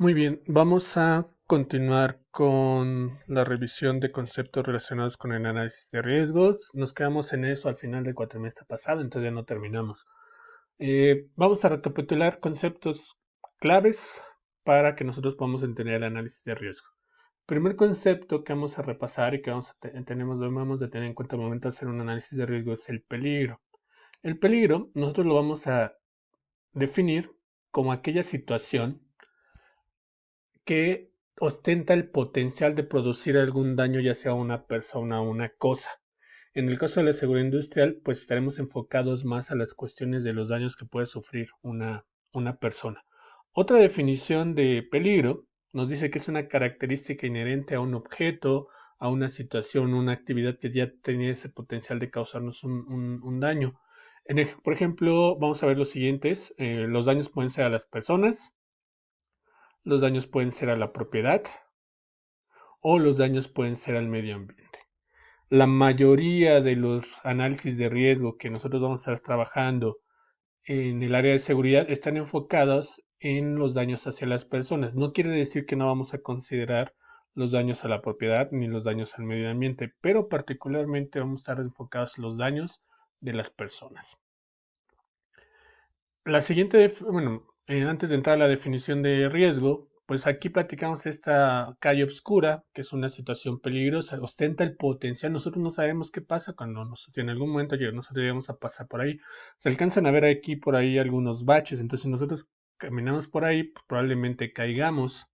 Muy bien, vamos a continuar con la revisión de conceptos relacionados con el análisis de riesgos. Nos quedamos en eso al final del cuatrimestre pasado, entonces ya no terminamos. Vamos a recapitular conceptos claves para que nosotros podamos entender el análisis de riesgo. El primer concepto que vamos a repasar y que debemos de tener en cuenta al momento de hacer un análisis de riesgo es el peligro. El peligro nosotros lo vamos a definir como aquella situación que ostenta el potencial de producir algún daño ya sea a una persona o una cosa. En el caso de la seguridad industrial, pues estaremos enfocados más a las cuestiones de los daños que puede sufrir una persona. Otra definición de peligro nos dice que es una característica inherente a un objeto, a una situación, una actividad que ya tenía ese potencial de causarnos un daño. Por ejemplo, vamos a ver los siguientes. Los daños pueden ser a las personas, los daños pueden ser a la propiedad, o los daños pueden ser al medio ambiente. La mayoría de los análisis de riesgo que nosotros vamos a estar trabajando en el área de seguridad están enfocados en los daños hacia las personas. No quiere decir que no vamos a considerar los daños a la propiedad ni los daños al medio ambiente, pero particularmente vamos a estar enfocados en los daños de las personas. La siguiente, bueno, antes de entrar a la definición de riesgo, pues aquí platicamos esta calle oscura, que es una situación peligrosa, ostenta el potencial. Nosotros no sabemos qué pasa cuando si en algún momento nosotros llegamos a pasar por ahí. Se alcanzan a ver aquí por ahí algunos baches, entonces si nosotros caminamos por ahí, pues, probablemente caigamos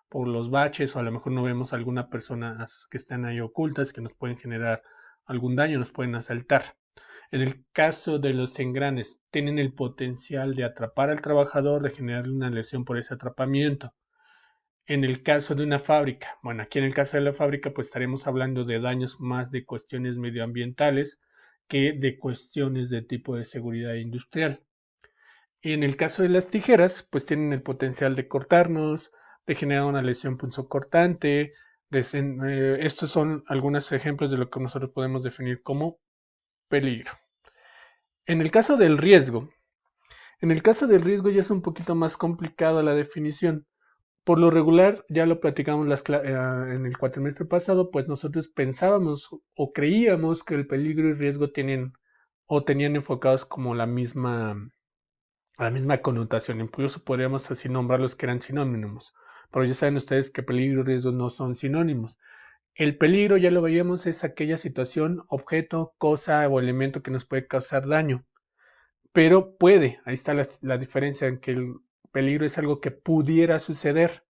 por los baches o a lo mejor no vemos alguna persona que están ahí ocultas que nos pueden generar algún daño, nos pueden asaltar. En el caso de los engranes, tienen el potencial de atrapar al trabajador, de generarle una lesión por ese atrapamiento. En el caso de una fábrica, bueno, aquí en el caso de la fábrica, pues estaremos hablando de daños más de cuestiones medioambientales que de cuestiones de tipo de seguridad industrial. Y en el caso de las tijeras, pues tienen el potencial de cortarnos, de generar una lesión punzocortante. Estos son algunos ejemplos de lo que nosotros podemos definir como peligro. En el caso del riesgo, En el caso del riesgo ya es un poquito más complicada la definición. Por lo regular, ya lo platicamos en el cuatrimestre pasado, pues nosotros pensábamos o creíamos que el peligro y riesgo tienen o tenían enfocados como la misma connotación. Incluso podríamos así nombrarlos que eran sinónimos. Pero ya saben ustedes que peligro y riesgo no son sinónimos. El peligro, ya lo veíamos, es aquella situación, objeto, cosa o elemento que nos puede causar daño. Pero ahí está la diferencia en que el peligro es algo que pudiera suceder.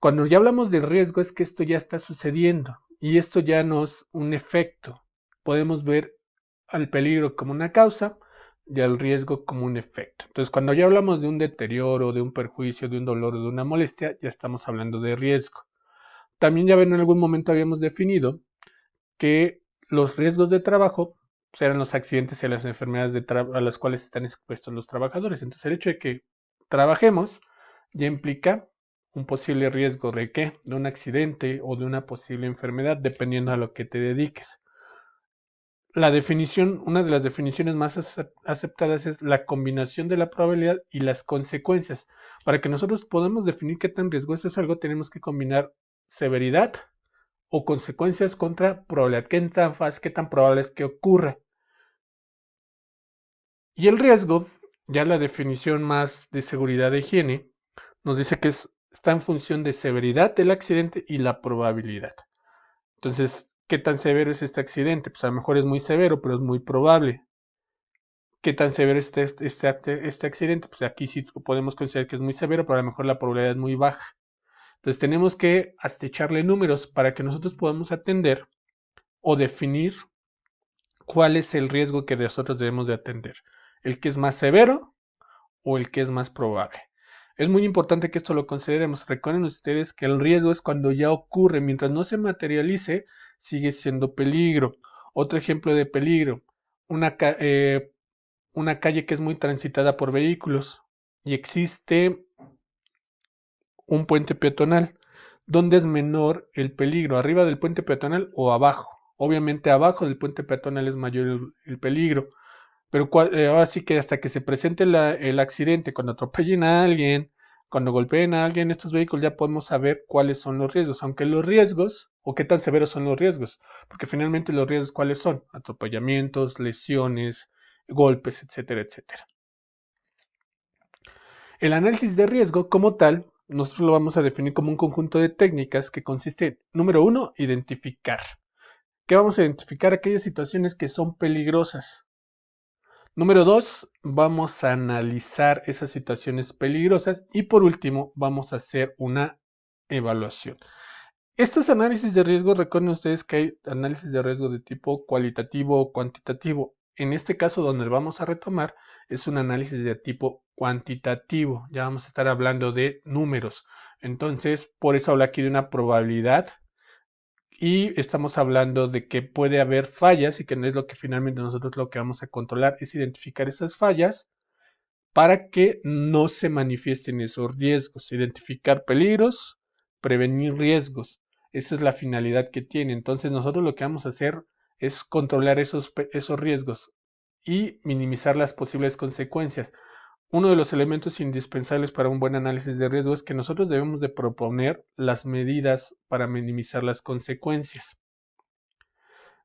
Cuando ya hablamos de riesgo es que esto ya está sucediendo y esto ya no es un efecto. Podemos ver al peligro como una causa y al riesgo como un efecto. Entonces, cuando ya hablamos de un deterioro, de un perjuicio, de un dolor o de una molestia, ya estamos hablando de riesgo. También ya en algún momento habíamos definido que los riesgos de trabajo serán los accidentes y las enfermedades a las cuales están expuestos los trabajadores. Entonces, el hecho de que trabajemos ya implica un posible riesgo de qué, de un accidente o de una posible enfermedad, dependiendo a lo que te dediques. Una de las definiciones más aceptadas es la combinación de la probabilidad y las consecuencias. Para que nosotros podamos definir qué tan riesgoso es algo, tenemos que combinar severidad o consecuencias contra probabilidad. ¿Qué tan probable es que ocurra? Y el riesgo, ya la definición más de seguridad de higiene, nos dice que está en función de severidad del accidente y la probabilidad. Entonces, ¿qué tan severo es este accidente? Pues a lo mejor es muy severo, pero es muy probable. ¿Qué tan severo es este accidente? Pues aquí sí podemos considerar que es muy severo, pero a lo mejor la probabilidad es muy baja. Entonces tenemos que hasta echarle números para que nosotros podamos atender o definir cuál es el riesgo que nosotros debemos de atender. ¿El que es más severo o el que es más probable? Es muy importante que esto lo consideremos. Recuerden ustedes que el riesgo es cuando ya ocurre. Mientras no se materialice, sigue siendo peligro. Otro ejemplo de peligro, una calle que es muy transitada por vehículos y existe un puente peatonal. ¿Dónde es menor el peligro? ¿Arriba del puente peatonal o abajo? Obviamente abajo del puente peatonal es mayor el peligro. Pero ahora sí que hasta que se presente el accidente, cuando atropellen a alguien Cuando golpeen a alguien estos vehículos ya podemos saber cuáles son los riesgos, aunque los riesgos, o qué tan severos son los riesgos, porque finalmente los riesgos cuáles son, atropellamientos, lesiones, golpes, etcétera, etcétera. El análisis de riesgo como tal, nosotros lo vamos a definir como un conjunto de técnicas que consiste en, número uno, identificar. ¿Qué vamos a identificar? Aquellas situaciones que son peligrosas. Número 2, vamos a analizar esas situaciones peligrosas y por último vamos a hacer una evaluación. Estos análisis de riesgo, recuerden ustedes que hay análisis de riesgo de tipo cualitativo o cuantitativo. En este caso donde vamos a retomar es un análisis de tipo cuantitativo. Ya vamos a estar hablando de números. Entonces, por eso hablo aquí de una probabilidad y estamos hablando de que puede haber fallas y que no es lo que finalmente nosotros lo que vamos a controlar, es identificar esas fallas para que no se manifiesten esos riesgos, identificar peligros, prevenir riesgos. Esa es la finalidad que tiene. Entonces nosotros lo que vamos a hacer es controlar esos riesgos y minimizar las posibles consecuencias. Uno de los elementos indispensables para un buen análisis de riesgo es que nosotros debemos de proponer las medidas para minimizar las consecuencias.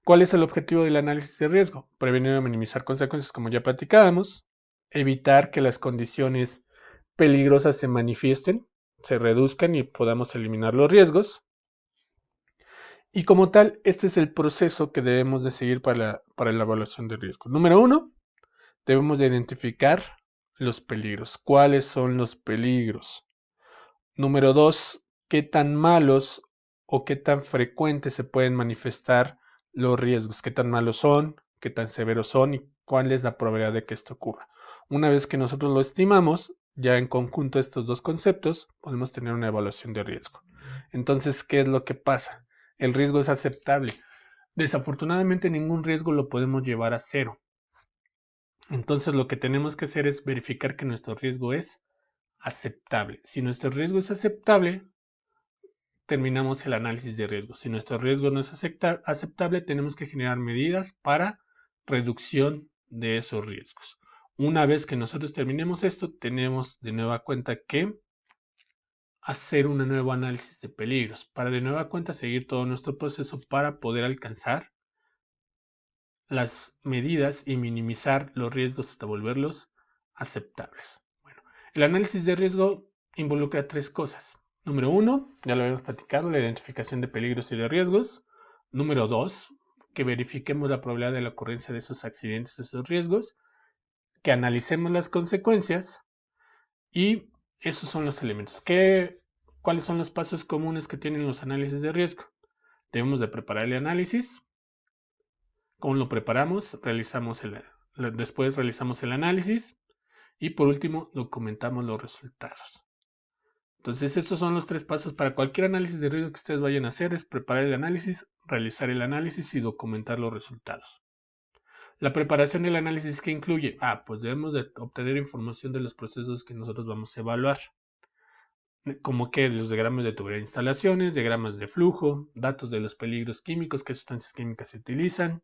¿Cuál es el objetivo del análisis de riesgo? Prevenir o minimizar consecuencias, como ya platicábamos, evitar que las condiciones peligrosas se manifiesten, se reduzcan y podamos eliminar los riesgos. Y como tal, este es el proceso que debemos de seguir para la evaluación de riesgo. Número uno, debemos de identificar los peligros. ¿Cuáles son los peligros? Número 2, ¿qué tan malos o qué tan frecuentes se pueden manifestar los riesgos? ¿Qué tan malos son? ¿Qué tan severos son? ¿Y cuál es la probabilidad de que esto ocurra? Una vez que nosotros lo estimamos, ya en conjunto estos dos conceptos, podemos tener una evaluación de riesgo. Entonces, ¿qué es lo que pasa? El riesgo es aceptable. Desafortunadamente, ningún riesgo lo podemos llevar a cero. Entonces, lo que tenemos que hacer es verificar que nuestro riesgo es aceptable. Si nuestro riesgo es aceptable, terminamos el análisis de riesgo. Si nuestro riesgo no es aceptable, tenemos que generar medidas para reducción de esos riesgos. Una vez que nosotros terminemos esto, tenemos de nueva cuenta que hacer un nuevo análisis de peligros, para de nueva cuenta seguir todo nuestro proceso para poder alcanzar las medidas y minimizar los riesgos hasta volverlos aceptables. Bueno, el análisis de riesgo involucra tres cosas. Número uno, ya lo habíamos platicado, la identificación de peligros y de riesgos. Número dos, que verifiquemos la probabilidad de la ocurrencia de esos accidentes, esos riesgos, que analicemos las consecuencias y esos son los elementos. ¿Cuáles son los pasos comunes que tienen los análisis de riesgo? Debemos de preparar el análisis. ¿Cómo lo preparamos? Después realizamos el análisis y por último documentamos los resultados. Entonces estos son los tres pasos para cualquier análisis de riesgo que ustedes vayan a hacer: es preparar el análisis, realizar el análisis y documentar los resultados. La preparación del análisis, ¿qué incluye? Pues debemos de obtener información de los procesos que nosotros vamos a evaluar, como que los diagramas de tubería de instalaciones, diagramas de flujo, datos de los peligros químicos, qué sustancias químicas se utilizan,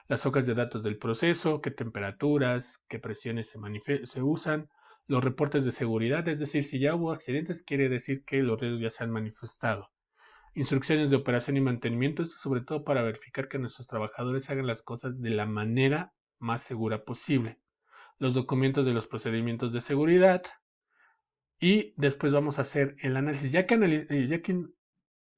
las hojas de datos del proceso, qué temperaturas, qué presiones se usan, los reportes de seguridad, es decir, si ya hubo accidentes, quiere decir que los riesgos ya se han manifestado. Instrucciones de operación y mantenimiento, esto sobre todo para verificar que nuestros trabajadores hagan las cosas de la manera más segura posible. Los documentos de los procedimientos de seguridad. Y después vamos a hacer el análisis. Ya que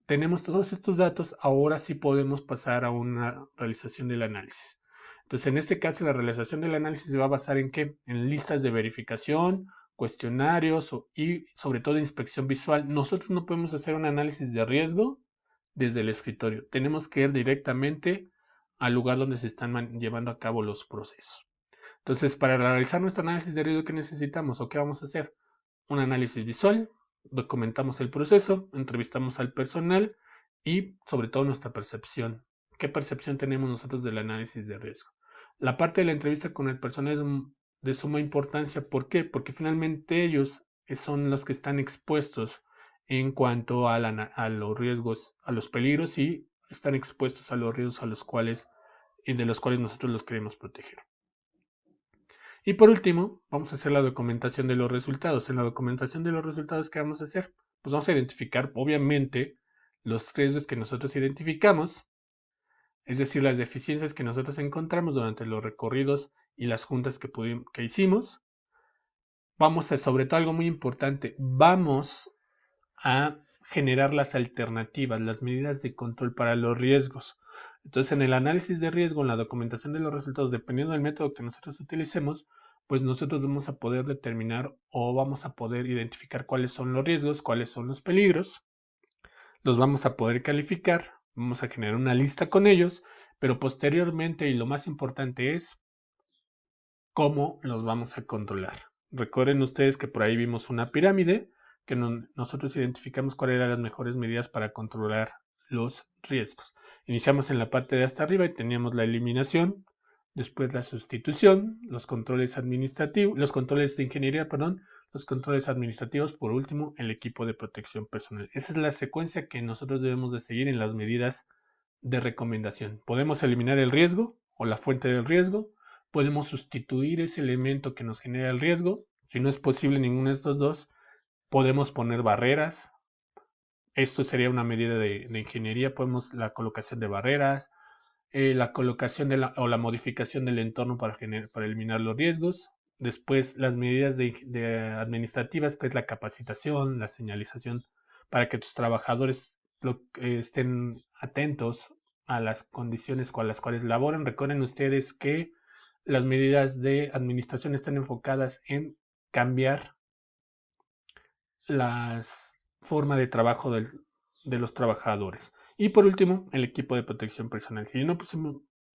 tenemos todos estos datos, ahora sí podemos pasar a una realización del análisis. Entonces, en este caso, la realización del análisis se va a basar en qué? En listas de verificación, cuestionarios y sobre todo inspección visual. Nosotros no podemos hacer un análisis de riesgo desde el escritorio. Tenemos que ir directamente al lugar donde se están llevando a cabo los procesos. Entonces, para realizar nuestro análisis de riesgo, ¿qué necesitamos o qué vamos a hacer? Un análisis visual, documentamos el proceso, entrevistamos al personal y sobre todo nuestra percepción. ¿Qué percepción tenemos nosotros del análisis de riesgo? La parte de la entrevista con el personal es de suma importancia. ¿Por qué? Porque finalmente ellos son los que están expuestos en cuanto a los riesgos, a los peligros y están expuestos a los riesgos a los cuales y de los cuales nosotros los queremos proteger. Y por último, vamos a hacer la documentación de los resultados. En la documentación de los resultados, ¿qué vamos a hacer? Pues vamos a identificar, obviamente, los riesgos que nosotros identificamos, es decir, las deficiencias que nosotros encontramos durante los recorridos y las juntas que hicimos. Vamos a, sobre todo algo muy importante, vamos a generar las alternativas, las medidas de control para los riesgos. Entonces, en el análisis de riesgo, en la documentación de los resultados, dependiendo del método que nosotros utilicemos, pues nosotros vamos a poder determinar o vamos a poder identificar cuáles son los riesgos, cuáles son los peligros, los vamos a poder calificar, vamos a generar una lista con ellos, pero posteriormente, y lo más importante es, cómo los vamos a controlar. Recuerden ustedes que por ahí vimos una pirámide, que nosotros identificamos cuáles eran las mejores medidas para controlar los riesgos. Iniciamos en la parte de hasta arriba y teníamos la eliminación, después la sustitución, los controles administrativos, los controles de ingeniería, perdón, los controles administrativos, por último, el equipo de protección personal. Esa es la secuencia que nosotros debemos de seguir en las medidas de recomendación. Podemos eliminar el riesgo o la fuente del riesgo, podemos sustituir ese elemento que nos genera el riesgo. Si no es posible ninguno de estos dos, podemos poner barreras. Esto sería una medida de ingeniería. Podemos la colocación de barreras, la colocación o la modificación del entorno para eliminar los riesgos. Después las medidas de administrativas, que es la capacitación, la señalización, para que tus trabajadores estén atentos a las condiciones con las cuales laboran. Recuerden ustedes que las medidas de administración están enfocadas en cambiar la forma de trabajo de los trabajadores. Y por último, el equipo de protección personal. Si no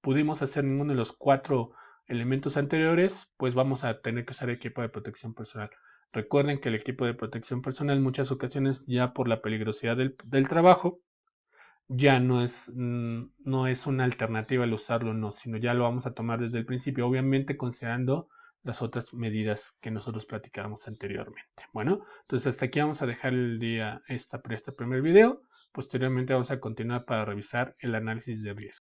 pudimos hacer ninguno de los 4 elementos anteriores, pues vamos a tener que usar equipo de protección personal. Recuerden que el equipo de protección personal en muchas ocasiones, ya por la peligrosidad del trabajo, ya no es una alternativa el usarlo, no, sino ya lo vamos a tomar desde el principio, obviamente considerando las otras medidas que nosotros platicábamos anteriormente. Bueno, entonces hasta aquí vamos a dejar el día este primer video. Posteriormente vamos a continuar para revisar el análisis de riesgo.